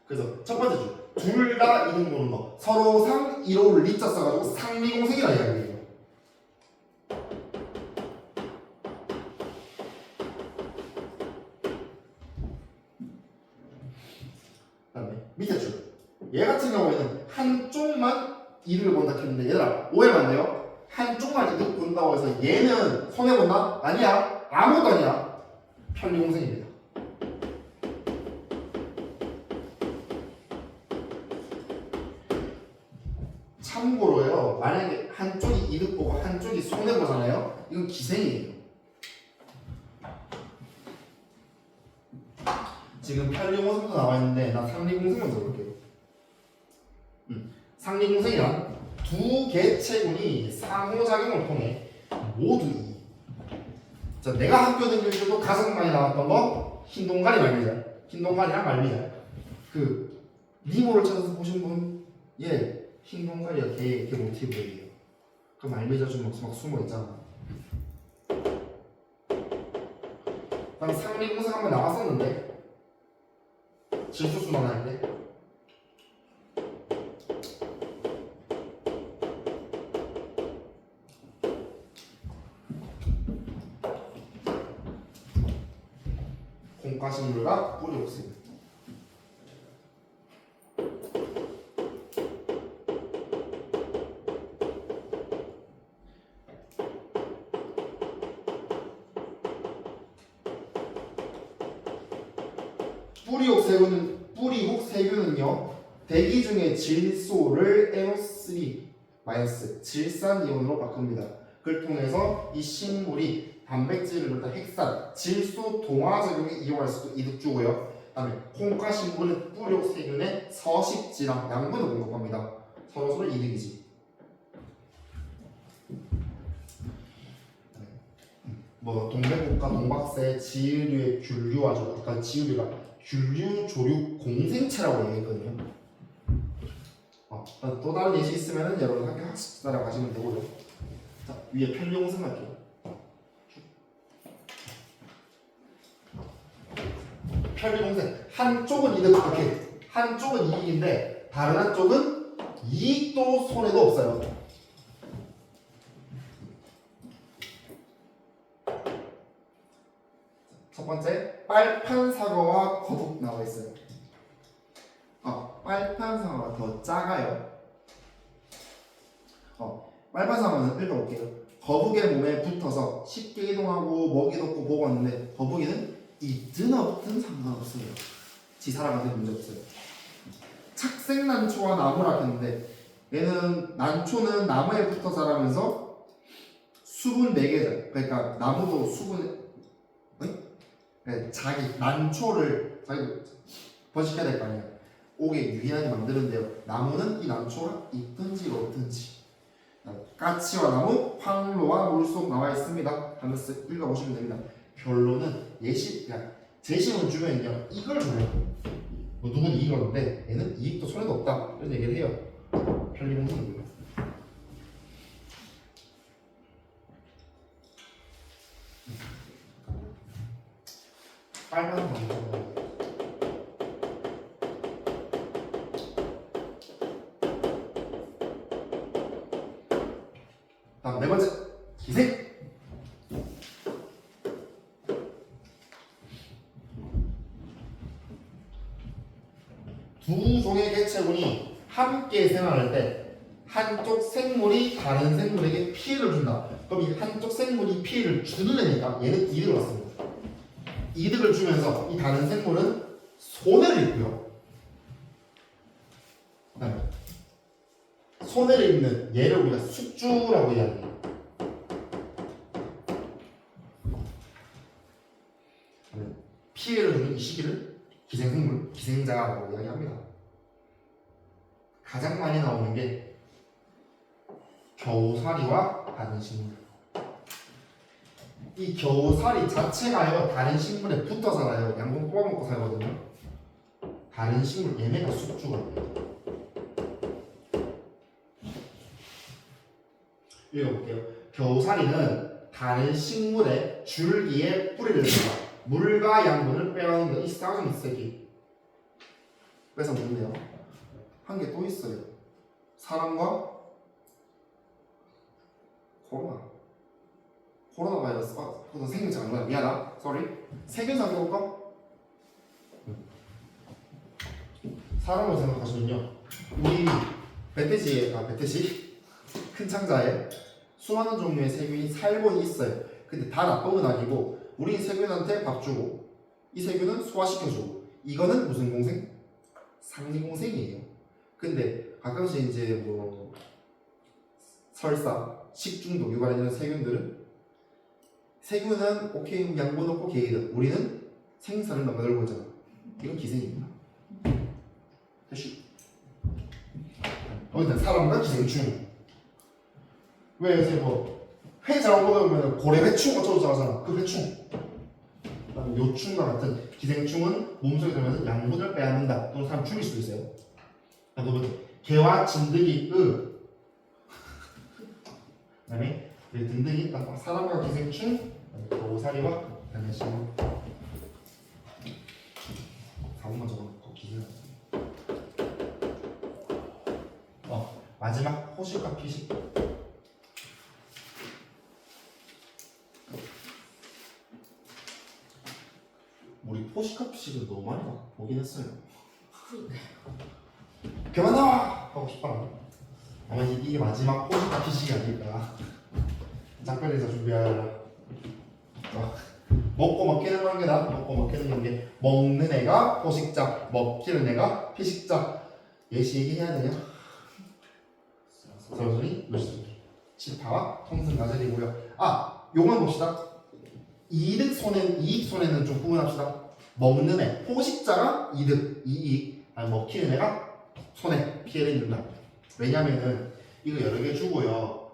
그래서 첫 번째 줄. 둘 다 이득 보는 거. 서로 상 1호를 리자 써가지고 상리공생이라 이야기해요. 그다음에 밑에 줄. 얘 같은 경우에는 한쪽만 이득을 본다 했는데 얘들아 오해만 안 돼요. 한쪽만 이득 본다고 해서 얘는 손해본다? 아니야. 아무것도 아니야. 편리공생입니다. 참고로요. 만약에 한쪽이 이득 보고 한쪽이 손해보잖아요. 이건 기생이에요. 지금 편리공생도 나와있는데 나 상리공생 먼저 볼게요. 상리공생이란 두 개체군이 상호작용을 통해 모두 이. 자, 내가 학교 다닐 때도 가장 많이 나왔던 거 흰동가리 말미잘. 흰동가리랑 말미잘. 그 니모를 찾아서 보신 분, 예, 흰동가리가 걔 모티브예요. 그 말미잘 좀 막 숨어 있잖아. 난 상리공생 한번 나왔었는데 질소수만 할 때. 공가식물과 뿌리 옥습. 뿌리옥세균은요 대기 중에 질소를 NO3- 질산이온으로 바꿉니다. 그걸 통해서 이 식물이 단백질을 일단 핵산, 질소 동화작용에 이용할 수도 이득 주고요. 그다음에 콩과 신분은 뿌료 세균의 서식지랑 양분을 공급합니다. 서로 이득이지. 뭐 동맥국가 동박새 지유류의 균류와죠. 아까 지유류가 균류 조류 공생체라고 얘기했거든요. 또 다른 예시 있으면은 여러분 학교 학습 따라가시면 되고요. 자, 위에 편리공생 할게요. 편리공생 한쪽은 이득 이렇게 한쪽은 이익인데 다른 한쪽은 이익도 손해도 없어요. 첫 번째 빨판 사과와 거북 나와 있어요. 빨판 사과가 더 작아요. 빨판 사과는 읽어볼게요. 거북의 몸에 붙어서 쉽게 이동하고 먹이도 없고 먹었는데 거북이는 있든 없든 상관없어요. 지 살아가는 문제 없어요. 착색난초와 나무라 했는데 얘는 난초는 나무에 붙어 자라면서 수분 매개자. 그러니까 나무도 수분 자기 난초를 자기 번식해야 될 거 아니야. 옥에 유인하게 만드는데요. 나무는 이 난초가 있든지 없든지. 까치와 나무, 황로와 물속 나와 있습니다. 하면서 읽어보시면 됩니다. 결론은 제시문 주면요 이걸 줘요. 뭐 누구는 이익을 얻는데 얘는 이익도 손해도 없다 이런 얘기를 해요. 편리공생이고요. 빨간 방법. 다음 네 번째 기생. 두 종의 개체군이 함께 생활할 때 한쪽 생물이 다른 생물에게 피해를 준다. 그럼 이 한쪽 생물이 피해를 주는 애니까 얘는 이득을 얻습니다. 이득을 주면서 이 다른 생물은 손해를 입고요. 그다음에 손해를 입는 얘를 우리가 숙주라고 이야기해요. 피해를 주는 이 시기를 기생생물, 기생자라고 이야기합니다. 가장 많이 나오는 게 겨우살이와 다른 식물. 이 겨우살이 자체가요 다른 식물에 붙어 살아요. 양분 뽑아먹고 살거든요. 다른 식물 얘네가 숙주가 돼요. 읽어볼게요. 겨우살이는 다른 식물의 줄기에 뿌리를 들어 물과 양분을 빼앗는다. 이 싸움 있어기 뺏어 먹네요. 한 개 또 있어요. 사람과 코로나 바이러스. 그래서 생긴지 안 거야. 미안하다. 쏘리. 세균 생겨볼까? 사람을 생각하시면요. 우리 멧돼지 큰 창자에 수많은 종류의 세균이 살고 있어요. 근데 다 나쁜 건 아니고 우리 세균한테 밥 주고 이 세균은 소화시켜주고 이거는 무슨 공생? 상리공생이에요. 근데 가끔씩 이제 뭐 설사, 식중독 유발되는 세균은 오케이 양분 없고 개이득. 우리는 생산을 넘어들고 있잖아. 이건 기생입니다. 다시. 일단 사람과 기생충. 왜 요새 뭐 회 잘못 먹으면 고래회충 어쩌고 저쩌고 그 회충. 그다음에 요충과 같은 기생충은 몸속에 들어가면서 양분을 빼앗는다. 또는 사람 죽일 수도 있어요. 그다음에 개와 진드기 그다음에 등등이 사람과 기생충, 오사리와 다른 식물. 4번만 적어놓고 기술. 마지막 호식과 피식. 우리 호식과 피식을 너무 많이 보긴 했어요. 그만 나와! 하고 싶어라. 아마 이게 마지막 호식과 피식이 아닐까. 작별에서 준비하라. 먹고 먹히는 관계다. 먹고 먹히는 관계. 먹는 애가 호식자, 먹히는 애가 피식자. 예시 얘기해야 되냐? 서로서리 요시. 치파와 통승 가젤이고요. 요만 봅시다. 이익 손해는 좀 구분합시다. 먹는 애, 포식자가 이익, 아니 먹히는 애가 손해, 피해를 입는다. 왜냐면은 이거 여러 개 주고요.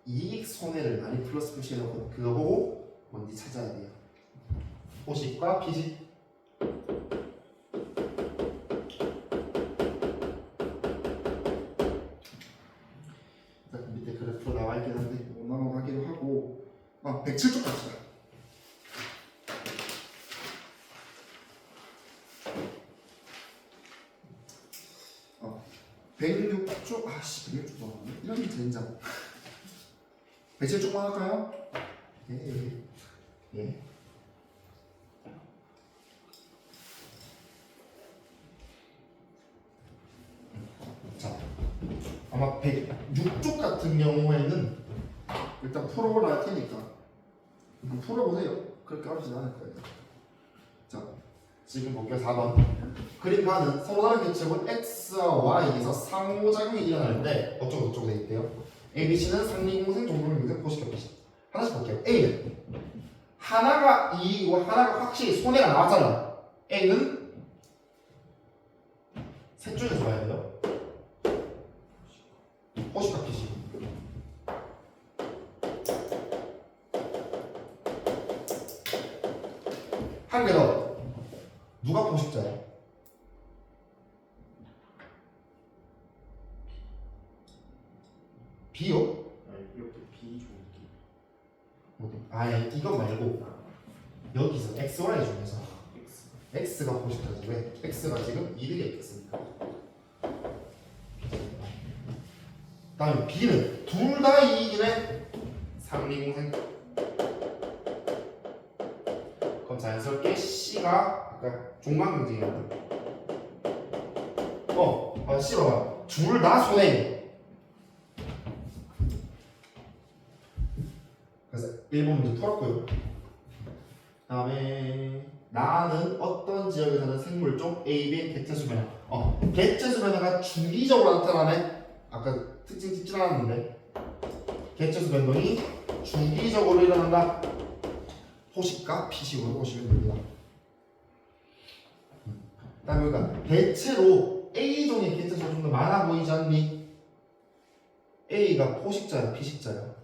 이익 손해를 많이 플러스 표시해놓고 그거 보고 뭔지 찾아야 돼요. 포식과 피식. 밑에 그래프로 나와 있긴 한데 못 넘어가기로 하고 107쪽 갑시다. 106쪽 아씨 106쪽 나왔네. 이러면 젠장. 107쪽만 할까요? 예. 자, 아마 106쪽 같은 경우에는 일단 풀어보라 할 테니까 한번 풀어보세요. 그렇게 어렵진 않을 거예요. 자, 지금 볼게요. 4번. 그림과는 서로 다른 개체분 x와 y에서 상호작용이 일어날 때 어쩌고 돼 있대요. A, B, C는 상리공생, 종분공생, 포식협피식. 하나씩 볼게요. A는 하나가 이익이고 하나가 확실히 손해가 나왔잖아. A는 셋 중에서 봐야 돼요. 포식과 피식. 한 개 더. 누가 포식자야? B요? 아니 이렇게 B 좋은 어디? 아니 이거 말고 여기서 X, Y 중에서 X. X가 포식자지. 왜? X가 지금 이득이 있겠습니까? 다음에 B는 둘 다 이익이네. 상리공생. 그럼 자연스럽게 C가 아까 종강경쟁이었나? C 봐봐. 둘 다 손해. 그래서 1번 문제 풀었고요. 다음에 나는 어떤 지역에 사는 생물종 A, B 개체수 변화. 개체수 변화가 주기적으로 나타나네. 아까 특징 찍지 않았는데 개체수 변동이 주기적으로 일어난다. 포식과 피식으로 보시면 됩니다. 다음에 그러니까 대체로 A종의 개체수가 좀 더 많아 보이지 않니? A가 포식자야, 피식자야?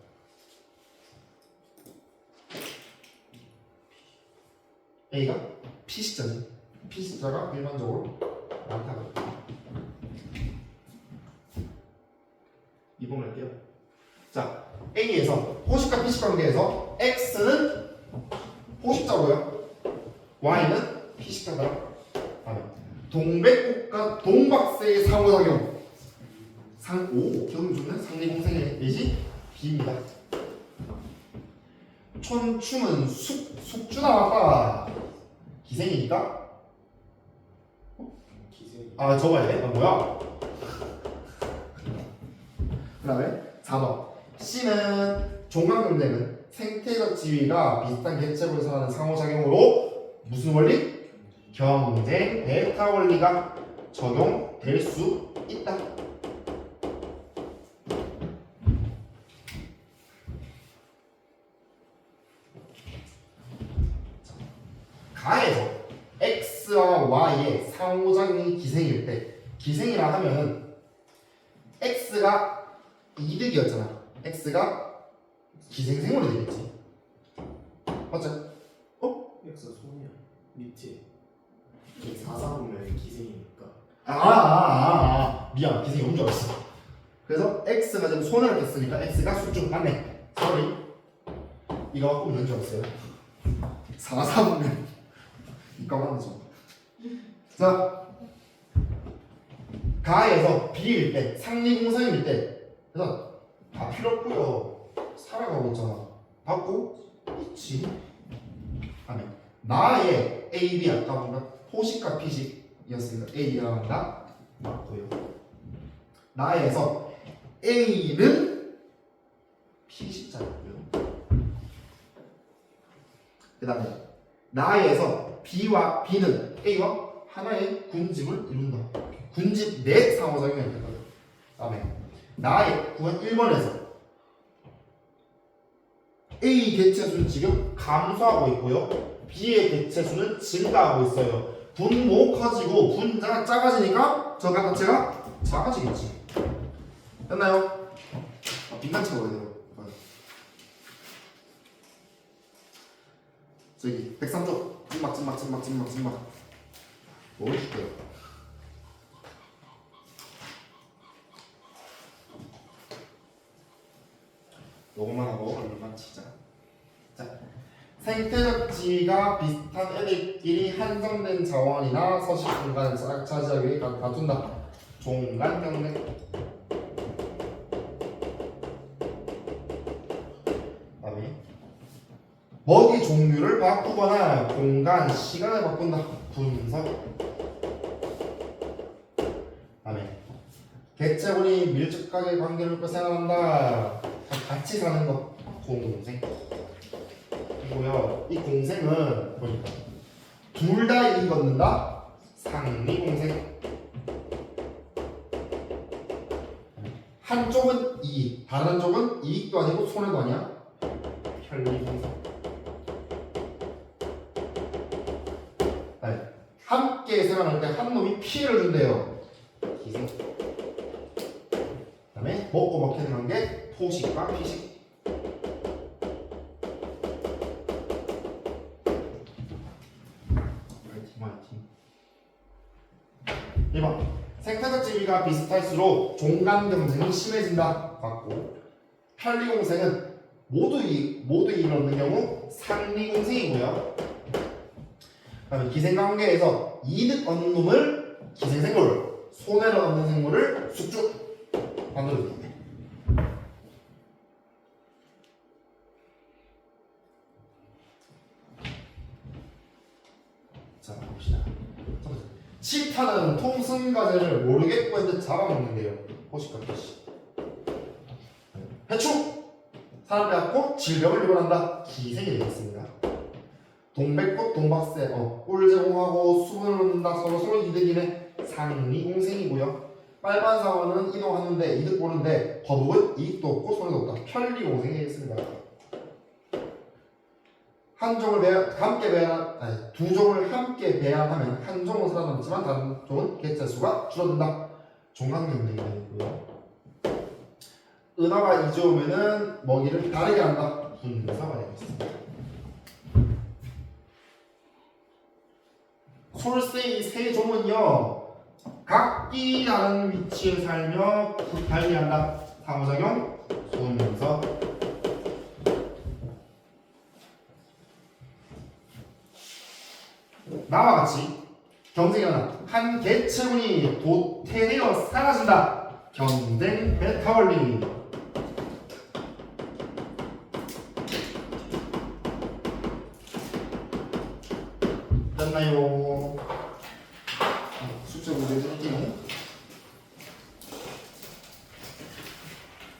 A가 피식자지. 피식자가 일반적으로 많다고. 2번 갈게요. 자, A에서 포식과 피식 관계에서 X는 포식자고요. Y는 피식자다. 동백꽃과 동박새의 상호작용. 기억이 좋네. 상리공생의 내지 B입니다. 촌충은 숙주 나왔다. 기생이니까? 기생. 적어야 돼? 뭐야? 그 다음에 4번. C는 종강경쟁은 생태적 지위가 비슷한 개체부에서 하는 상호작용으로 무슨 원리? 경쟁 베타 원리가 적용될 수 있다. 가에서 X와 Y의 상호작용이 기생일 때, 기생이라 하면은 X가 이득이었잖아. X가 기생생물이 되겠지. 맞죠? X가 손이야. 밑에 4, 보면 기생이니까. 미안. 기생이 온 줄 알았어. 그래서 X가 지금 손해를 뺐으니까 X가 수중 맞네. sorry. 이거 갖고 있는 줄 알았어요. 4 보면 이거 맞죠. 자, 가에서 B일 때, 상리공생일 때, 그래서 다 필요 없고요. 살아가고 있잖아. 받고 있지. 하면 나의 A, B 아까 뭔가 포식과 피식이었으니까 A가 한다. 맞고요. 나에서 A는 피식자고요. 그 다음에 나에서 B와 B는 A와 하나의 군집을 이룬다. 군집 내 상호작용이 있는 거예요. 다음에 나의 구간 1번에서 A 개체수는 지금 감소하고 있고요. B의 개체수는 증가하고 있어요. 분모 커지고 분자가 작아지니까 저 값자체가 작아지겠지. 됐나요? 빈칸 채워야 돼요. 저기 103쪽 찐막 뭐 해줄게요? 요것만 하고 얼굴만 치자. 자, 생태적 지위가 비슷한 애들끼리 한정된 자원이나 서식 공간을 차지하기 위해 다툰다. 종간 경쟁. 다음에 먹이 종류를 바꾸거나 공간, 시간을 바꾼다. 분석. 다음에 개체군이 밀접하게 관계를 맺고 생활한다. 같이 사는 것. 공생. 이고요. 이 공생은 보니까 둘 다 이익 얻는다. 상리 공생. 한쪽은 이익, 다른 쪽은 이익도 아니고 손해도 아니야. 편리 공생. 함께 생활할 때 한 놈이 피해를 준대요. 기생. 그다음에 먹고 먹히는 관계, 포식과 피식. 화이팅. 1번 생태적 지위가 비슷할수록 종간 경쟁이 심해진다. 같고 편리공생은 모두 이익을 얻는 경우 상리공생이고요. 그다음에 기생관계에서 이득 얻는 놈을 기생생물, 손해를 얻는 생물을 숙주 만들어줍니다. 자 봅시다. 치타는 통승과제를 모르겠고 했는데 잡아먹는데요. 호식과 피식. 해충! 사람 빼앗고 질병을 유발한다. 기생이 되겠습니다. 동백꽃 동박새 꿀 제공하고 수분을 얻는다. 서로 이득이네. 상리공생이고요. 빨간 사원은 이동하는데 이득 보는데 거북은 이익도 없고 손해도 없다. 편리공생이 되겠습니다. 두 종을 함께 배양하면 한 종은 살아남지만 다른 종은 개체수가 줄어든다. 종강경쟁이 되고요. 은하가 이제 오면은 먹이를 다르게 한다. 분사가 되겠습니다. 솔세이 세 종은요 각기 다른 위치에 살며 달리한다. 상호작용 분사. 나와 같이 경쟁이 일어나 한 개체군이 도태되어 사라진다. 경쟁 메타볼리. 됐나요? 숙제 문제 할게요.